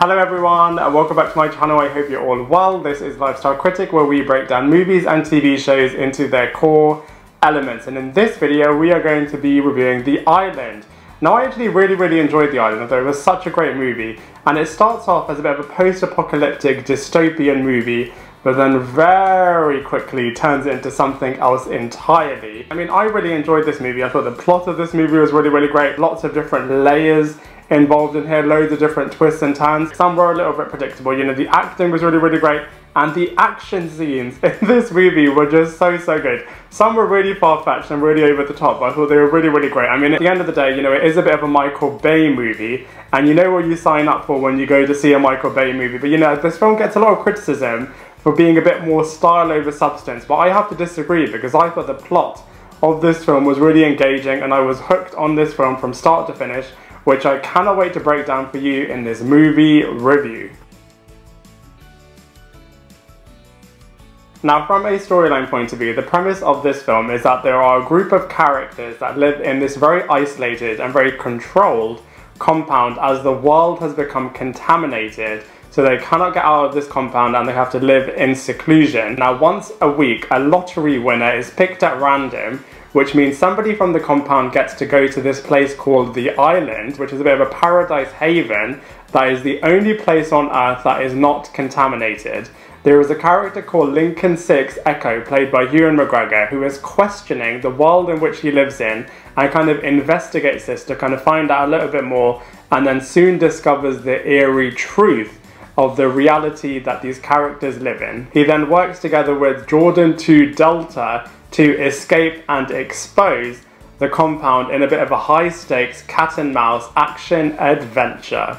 Hello everyone, and welcome back to my channel. I hope you're all well. This is Lifestyle Critic, where we break down movies and TV shows into their core elements. And in this video, we are going to be reviewing The Island. Now, I actually really enjoyed The Island, although it was such a great movie. And it starts off as a bit of a post-apocalyptic dystopian movie, but then very quickly turns into something else entirely. I mean, I really enjoyed this movie. I thought the plot of this movie was really great. Lots of different layers involved in here, loads of different twists and turns. Some were a little bit predictable. You know, the acting was really great, and the action scenes in this movie were just so good. Some were really far-fetched and really over the top, but I thought they were really great. I mean, at the end of the day, you know, it is a bit of a Michael Bay movie, and you know what you sign up for when you go to see a Michael Bay movie. But you know, this film gets a lot of criticism for being a bit more style over substance, but I have to disagree, because I thought the plot of this film was really engaging, and I was hooked on this film from start to finish, which I cannot wait to break down for you in this movie review. Now, from a storyline point of view, the premise of this film is that there are a group of characters that live in this very isolated and very controlled compound as the world has become contaminated, so they cannot get out of this compound and they have to live in seclusion. Now, once a week, a lottery winner is picked at random, which means somebody from the compound gets to go to this place called The Island, which is a bit of a paradise haven that is the only place on Earth that is not contaminated. There is a character called Lincoln 6 Echo, played by Ewan McGregor, who is questioning the world in which he lives in and kind of investigates this to kind of find out a little bit more, and then soon discovers the eerie truth of the reality that these characters live in. He then works together with Jordan 2 Delta to escape and expose the compound in a bit of a high-stakes cat and mouse action adventure.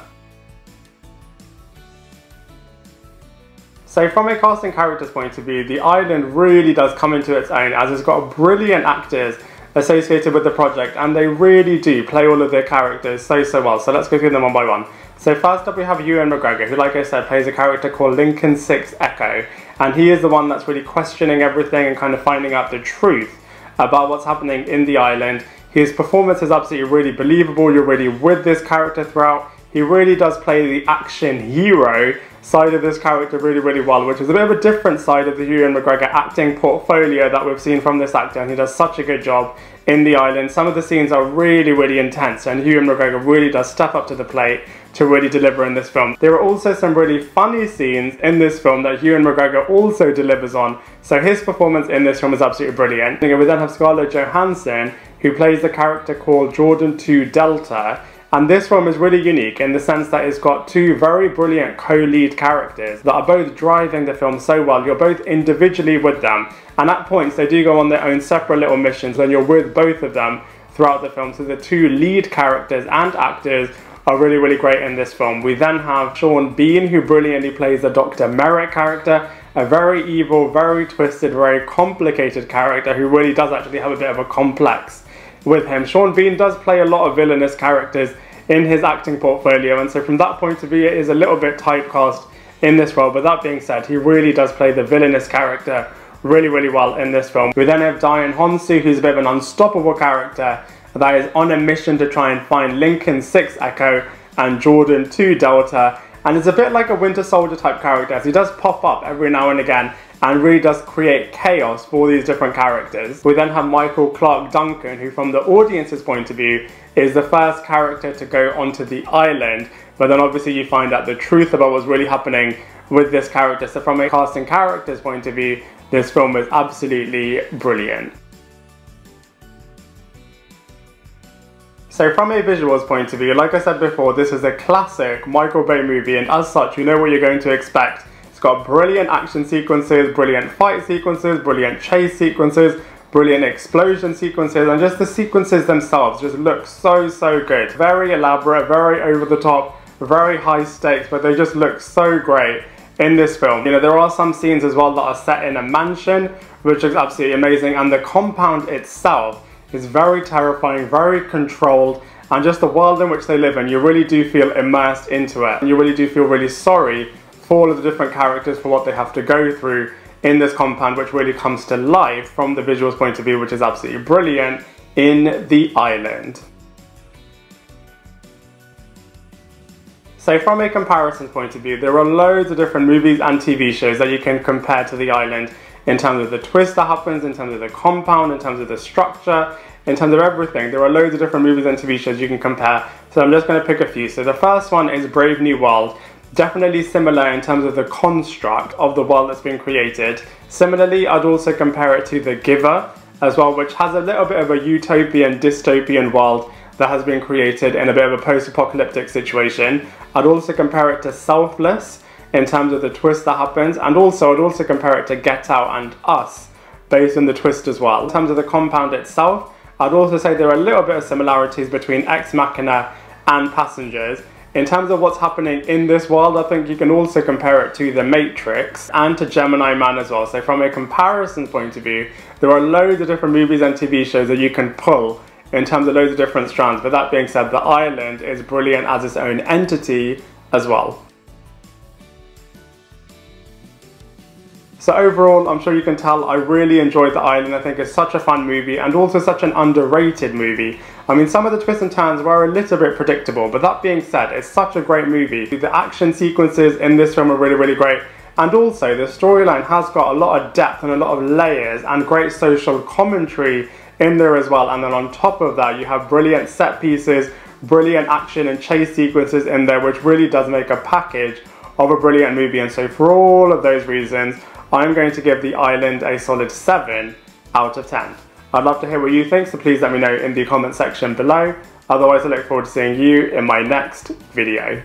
So from a cast and characters point of view, The Island really does come into its own, as it's got brilliant actors associated with the project, and they really do play all of their characters so well. So let's go through them one by one. So first up, we have Ewan McGregor, who, like I said, plays a character called Lincoln 6 Echo, and he is the one that's really questioning everything and kind of finding out the truth about what's happening in the island. His performance is absolutely really believable. You're really with this character throughout. He really does play the action hero side of this character really well, which is a bit of a different side of the Ewan McGregor acting portfolio that we've seen from this actor, and he does such a good job in The Island. Some of the scenes are really intense, and Ewan McGregor really does step up to the plate to really deliver in this film. There are also some really funny scenes in this film that Ewan McGregor also delivers on, so his performance in this film is absolutely brilliant. We then have Scarlett Johansson, who plays the character called Jordan 2 Delta, and this film is really unique in the sense that it's got two very brilliant co-lead characters that are both driving the film so well. You're both individually with them, and at points they do go on their own separate little missions, and you're with both of them throughout the film. So the two lead characters and actors are really great in this film. We then have Sean Bean, who brilliantly plays the Dr. Merrick character, a very evil, very twisted, very complicated character who really does actually have a bit of a complex with him. Sean Bean does play a lot of villainous characters in his acting portfolio, and so from that point of view it is a little bit typecast in this role, but that being said, he really does play the villainous character really well in this film. We then have Hounsou, who's a bit of an unstoppable character that is on a mission to try and find Lincoln 6 Echo and Jordan 2 Delta, and it's a bit like a Winter Soldier type character, as he does pop up every now and again and really does create chaos for these different characters. We then have Clarke Duncan, who from the audience's point of view is the first character to go onto the island, but then obviously you find out the truth about what's really happening with this character. So from a cast and characters point of view, this film is absolutely brilliant. So from a visuals point of view, like I said before, this is a classic Michael Bay movie, and as such you know what you're going to expect. It's got brilliant action sequences, brilliant fight sequences, brilliant chase sequences, brilliant explosion sequences, and just the sequences themselves just look so good. Very elaborate, very over the top, very high stakes, but they just look so great in this film. You know, there are some scenes as well that are set in a mansion, which is absolutely amazing, and the compound itself is very terrifying, very controlled, and just the world in which they live in, you really do feel immersed into it, and you really do feel really sorry for all of the different characters for what they have to go through in this compound, which really comes to life from the visuals point of view, which is absolutely brilliant in The Island. So from a comparison point of view, there are loads of different movies and TV shows that you can compare to the island in terms of the twist that happens, in terms of the compound, in terms of the structure, in terms of everything. There are loads of different movies and TV shows you can compare. So I'm just going to pick a few. So the first one is Brave New World. Definitely similar in terms of the construct of the world that's been created. Similarly, I'd also compare it to The Giver as well, which has a little bit of a utopian, dystopian world that has been created in a bit of a post-apocalyptic situation. I'd also compare it to Selfless in terms of the twist that happens, and also I'd also compare it to Get Out and Us based on the twist as well. In terms of the compound itself, I'd also say there are a little bit of similarities between Ex Machina and Passengers. In terms of what's happening in this world, I think you can also compare it to The Matrix and to Gemini Man as well. So from a comparison point of view, there are loads of different movies and TV shows that you can pull in terms of loads of different strands. But that being said, the island is brilliant as its own entity as well. So overall, I'm sure you can tell I really enjoyed The Island. I think it's such a fun movie and also such an underrated movie. I mean, some of the twists and turns were a little bit predictable, but that being said, it's such a great movie. The action sequences in this film are really, really great. And also, the storyline has got a lot of depth and a lot of layers and great social commentary in there as well. And then on top of that, you have brilliant set pieces, brilliant action and chase sequences in there, which really does make a package of a brilliant movie. And so for all of those reasons, I'm going to give The Island a solid 7 out of 10. I'd love to hear what you think, so please let me know in the comment section below. Otherwise, I look forward to seeing you in my next video.